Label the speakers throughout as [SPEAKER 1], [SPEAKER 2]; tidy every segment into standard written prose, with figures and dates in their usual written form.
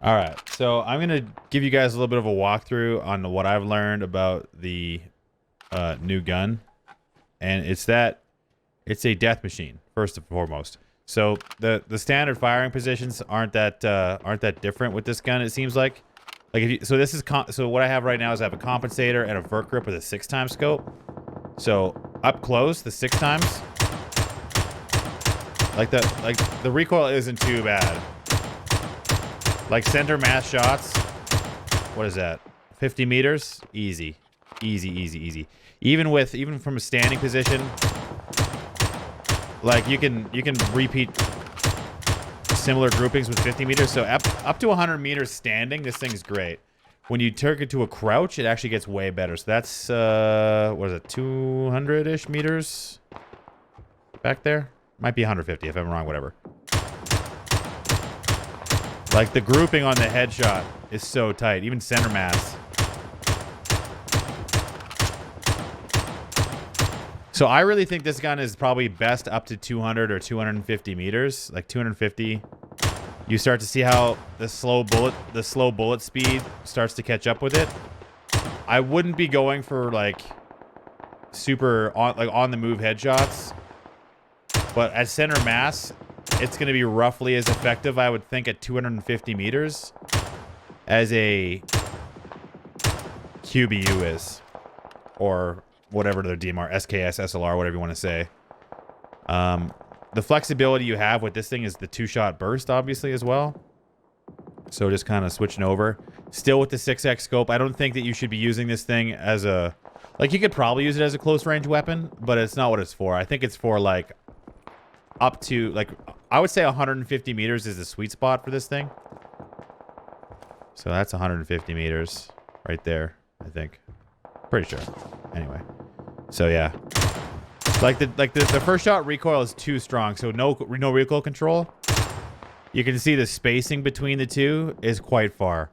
[SPEAKER 1] All right, so I'm gonna give you guys a little bit of a walkthrough on what I've learned about the new gun, and it's that it's a death machine first and foremost. So the standard firing positions aren't that different with this gun. It seems like if you, so this is so what I have right now is I have a compensator and a vert grip with a 6x scope. So up close, the 6 times, like the recoil isn't too bad. Like center mass shots, what is that? 50 meters, easy, easy, easy, easy. Even from a standing position, like you can repeat similar groupings with 50 meters. So up to 100 meters standing, this thing's great. When you turn it to a crouch, it actually gets way better. So that's what is it, 200-ish meters back there? Might be 150 if I'm wrong, whatever. Like, the grouping on the headshot is so tight. Even center mass. So I really think this gun is probably best up to 200 or 250 meters. Like, 250. You start to see how the slow bullet speed starts to catch up with it. I wouldn't be going for, like, super on-the-move headshots. But at center mass, it's going to be roughly as effective, I would think, at 250 meters as a QBU is. Or whatever their DMR, SKS, SLR, whatever you want to say. The flexibility you have with this thing is the 2-shot burst, obviously, as well. So just kind of switching over. Still with the 6x scope, I don't think that you should be using this thing as a... Like, you could probably use it as a close-range weapon, but it's not what it's for. I think it's for, like, up to, like... I would say 150 meters is the sweet spot for this thing. So that's 150 meters right there, I think. Pretty sure. Anyway. So yeah. Like the first shot recoil is too strong, so no recoil control. You can see the spacing between the two is quite far.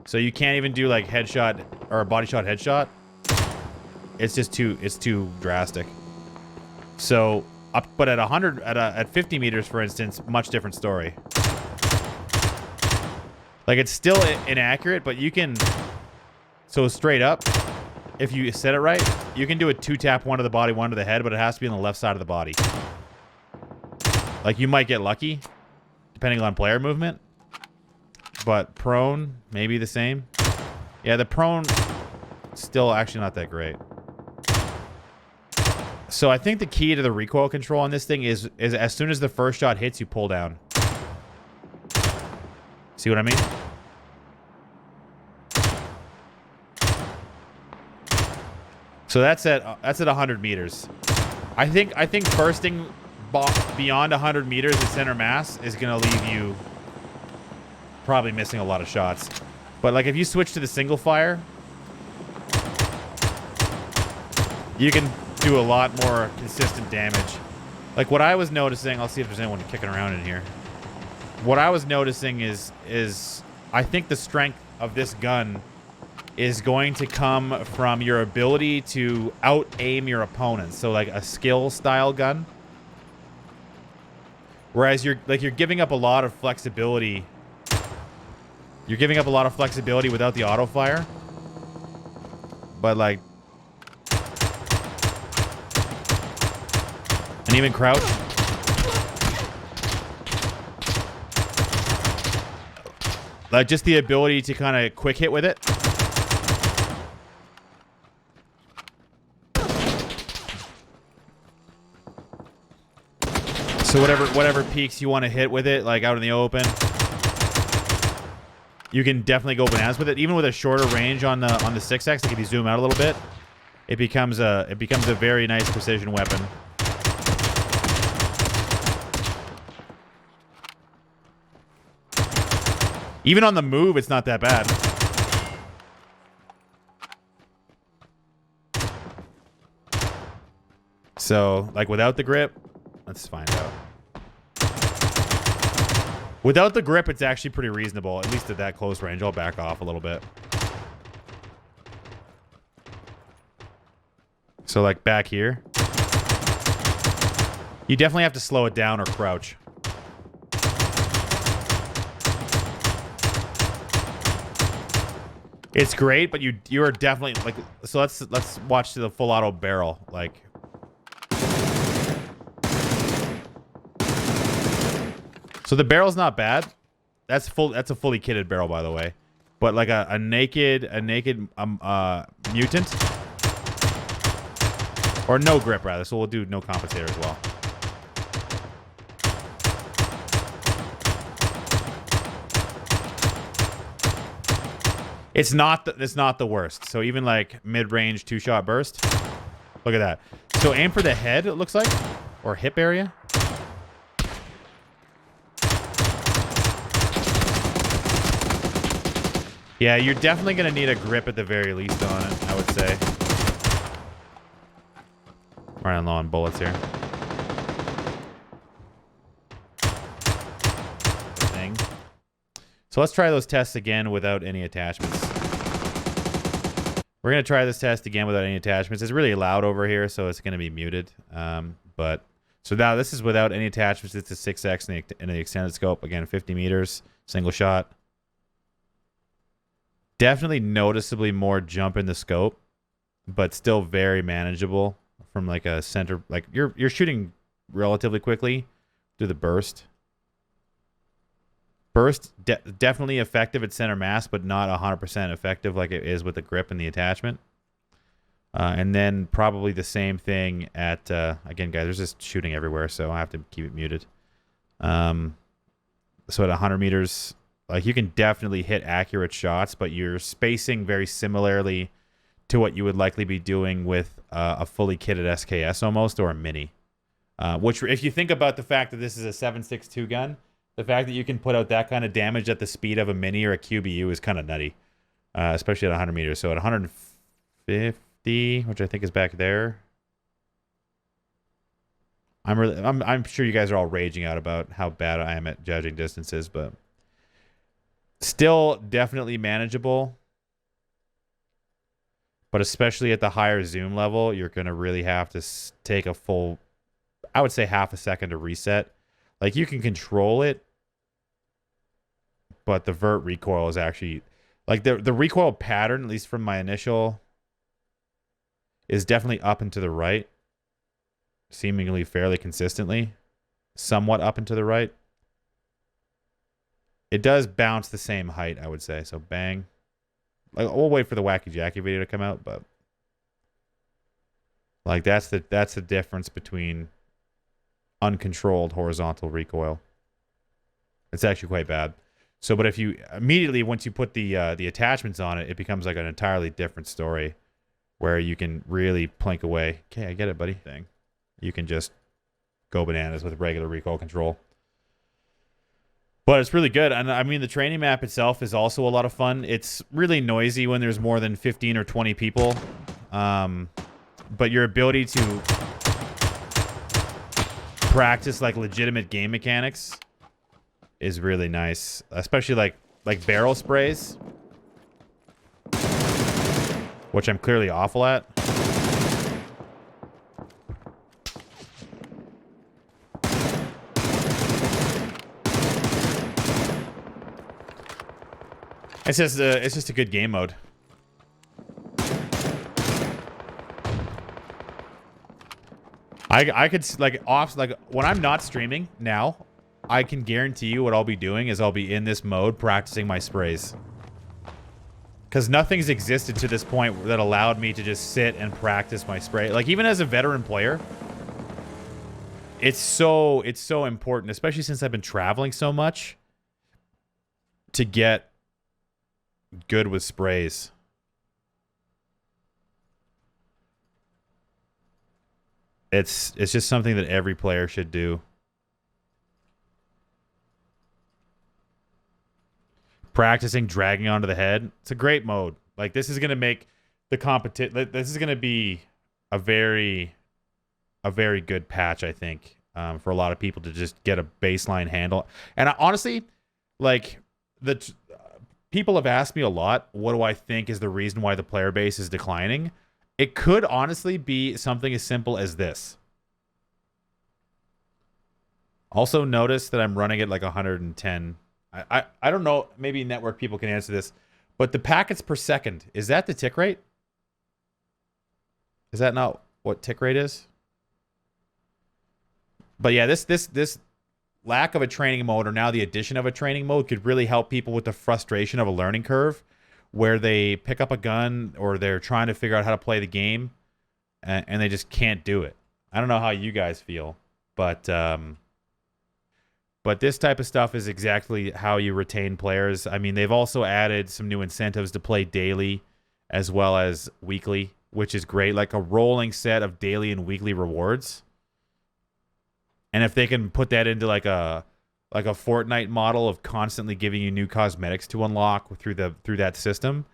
[SPEAKER 1] So you can't even do like headshot or body shot headshot. It's just too drastic. So but at 100, at 50 meters, for instance, much different story. Like, it's still inaccurate, but you can... So straight up, if you set it right, you can do a 2-tap, 1 to the body, 1 to the head, but it has to be on the left side of the body. Like, you might get lucky, depending on player movement. But prone, maybe the same. Yeah, the prone, still actually not that great. So I think the key to the recoil control on this thing is as soon as the first shot hits, you pull down. See what I mean? So that's at 100 meters. I think bursting beyond 100 meters at center mass is gonna leave you probably missing a lot of shots. But like if you switch to the single fire, you can do a lot more consistent damage. Like what I was noticing, I'll see if there's anyone kicking around in here. What I was noticing is I think the strength of this gun is going to come from your ability to out-aim your opponents. So like a skill style gun. Whereas you're giving up a lot of flexibility. You're giving up a lot of flexibility without the auto fire. But like, and even crouch. Like just the ability to kind of quick hit with it. So whatever peaks you want to hit with it, like out in the open, you can definitely go bananas with it. Even with a shorter range on the 6x, like if you zoom out a little bit, it becomes a very nice precision weapon. Even on the move, it's not that bad. So, like without the grip, let's find out. Without the grip, it's actually pretty reasonable, at least at that close range. I'll back off a little bit. So like back here, you definitely have to slow it down or crouch. It's great, but you are definitely like, so let's watch the full auto barrel. Like, so the barrel's not bad. That's a fully kitted barrel, by the way. But like a naked mutant, or no grip rather. So we'll do no compensator as well. It's not the worst. So even like mid-range 2-shot burst. Look at that. So aim for the head, it looks like, or hip area. Yeah, you're definitely going to need a grip at the very least on it, I would say. Running low on bullets here. Thing. So let's try those tests again without any attachments. We're going to try this test again without any attachments. It's really loud over here, so it's going to be muted. So now this is without any attachments. It's a 6X in the extended scope. Again, 50 meters, single shot. Definitely noticeably more jump in the scope, but still very manageable from like a center. Like you're shooting relatively quickly through the burst. Burst definitely effective at center mass, but not 100% effective like it is with the grip and the attachment. And then probably the same thing at again, guys. There's just shooting everywhere, so I have to keep it muted. So at 100 meters. Like, you can definitely hit accurate shots, but you're spacing very similarly to what you would likely be doing with a fully kitted SKS almost, or a mini. Which, if you think about the fact that this is a 7.62 gun, the fact that you can put out that kind of damage at the speed of a mini or a QBU is kind of nutty. Especially at 100 meters. So at 150, which I think is back there. I'm sure you guys are all raging out about how bad I am at judging distances, but... still definitely manageable, but especially at the higher zoom level, you're going to really have to take a full, I would say half a second to reset. Like, you can control it, but the vert recoil is actually, like the recoil pattern, at least from my initial, is definitely up and to the right, seemingly fairly consistently, somewhat up and to the right. It does bounce the same height, I would say. So bang. Like, we'll wait for the Wacky Jackie video to come out, but like that's the difference between uncontrolled horizontal recoil. It's actually quite bad. So, but if you immediately, once you put the attachments on it, it becomes like an entirely different story, where you can really plink away. Okay, I get it, buddy. Thing, you can just go bananas with regular recoil control. But it's really good. And I mean, the training map itself is also a lot of fun. It's really noisy when there's more than 15 or 20 people. But your ability to practice like legitimate game mechanics is really nice. Especially like barrel sprays, which I'm clearly awful at. It's just a good game mode. I could like when I'm not streaming now, I can guarantee you what I'll be doing is I'll be in this mode practicing my sprays. Because nothing's existed to this point that allowed me to just sit and practice my spray. Like, even as a veteran player, it's so important, especially since I've been traveling so much, to get good with sprays. It's just something that every player should do. Practicing dragging onto the head. It's a great mode. Like, this is going to make the competition. This is going to be a very good patch, I think, for a lot of people to just get a baseline handle. And honestly, like, people have asked me a lot, what do I think is the reason why the player base is declining? It could honestly be something as simple as this. Also notice that I'm running it like 110. I don't know, maybe network people can answer this, But the packets per second, is that the tick rate? Is that not what tick rate is? But yeah, this lack of a training mode, or now the addition of a training mode, could really help people with the frustration of a learning curve where they pick up a gun or they're trying to figure out how to play the game and they just can't do it. I don't know how you guys feel, but this type of stuff is exactly how you retain players. I mean, they've also added some new incentives to play daily as well as weekly, which is great, like a rolling set of daily and weekly rewards. And if they can put that into like a Fortnite model of constantly giving you new cosmetics to unlock through that system,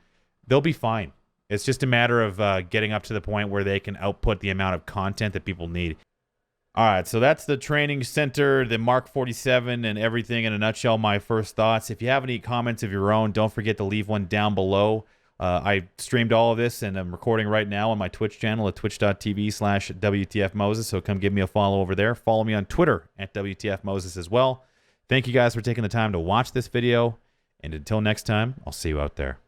[SPEAKER 1] they'll be fine. It's just a matter of getting up to the point where they can output the amount of content that people need. All right, so that's the training center, the Mark 47, and everything in a nutshell, my first thoughts. If you have any comments of your own, don't forget to leave one down below. I streamed all of this, and I'm recording right now on my Twitch channel at twitch.tv/wtfmoses, so come give me a follow over there. Follow me on Twitter at wtfmoses as well. Thank you guys for taking the time to watch this video, and until next time, I'll see you out there.